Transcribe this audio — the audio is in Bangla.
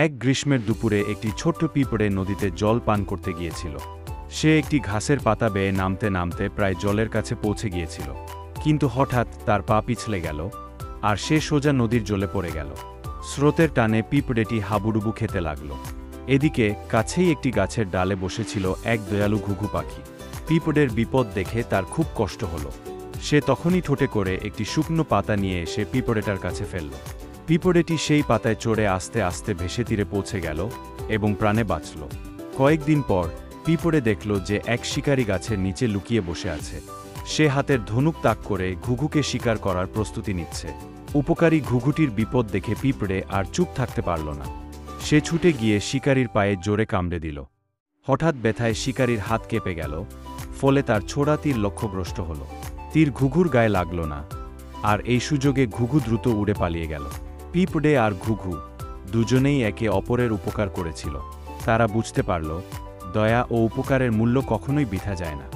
এক গ্রীষ্মের দুপুরে একটি ছোট্ট পিঁপড়ে নদীতে জল পান করতে গিয়েছিল। সে একটি ঘাসের পাতা বেয়ে নামতে নামতে প্রায় জলের কাছে পৌঁছে গিয়েছিল, কিন্তু হঠাৎ তার পা পিছলে গেল আর সে সোজা নদীর জলে পড়ে গেল। স্রোতের টানে পিঁপড়েটি হাবুডুবু খেতে লাগল। এদিকে কাছেই একটি গাছের ডালে বসেছিল এক দয়ালু ঘুঘু পাখি। পিঁপড়ের বিপদ দেখে তার খুব কষ্ট হল। সে তখনই ঠোঁটে করে একটি শুকনো পাতা নিয়ে এসে পিঁপড়েটার কাছে ফেলল। পিঁপড়েটি সেই পাতায় চড়ে আস্তে আস্তে ভেসে তীরে পৌঁছে গেল এবং প্রাণে বাঁচল। কয়েকদিন পর পিঁপড়ে দেখল যে এক শিকারী গাছের নিচে লুকিয়ে বসে আছে। সে হাতের ধনুক তাক করে ঘুঘুকে শিকার করার প্রস্তুতি নিচ্ছে। উপকারী ঘুঘুটির বিপদ দেখে পিঁপড়ে আর চুপ থাকতে পারল না। সে ছুটে গিয়ে শিকারীর পায়ে জোরে কামড়ে দিল। হঠাৎ ব্যথায় শিকারীর হাত কেঁপে গেল, ফলে তার ছোড়া তীর লক্ষ্যভ্রষ্ট হল। তীর ঘুঘুর গায়ে লাগল না, আর এই সুযোগে ঘুঘু দ্রুত উড়ে পালিয়ে গেল। পিঁপড়ে আর ঘুঘু দুজনেই একে অপরের উপকার করেছিল। তারা বুঝতে পারল, দয়া ও উপকারের মূল্য কখনোই বৃথা যায় না।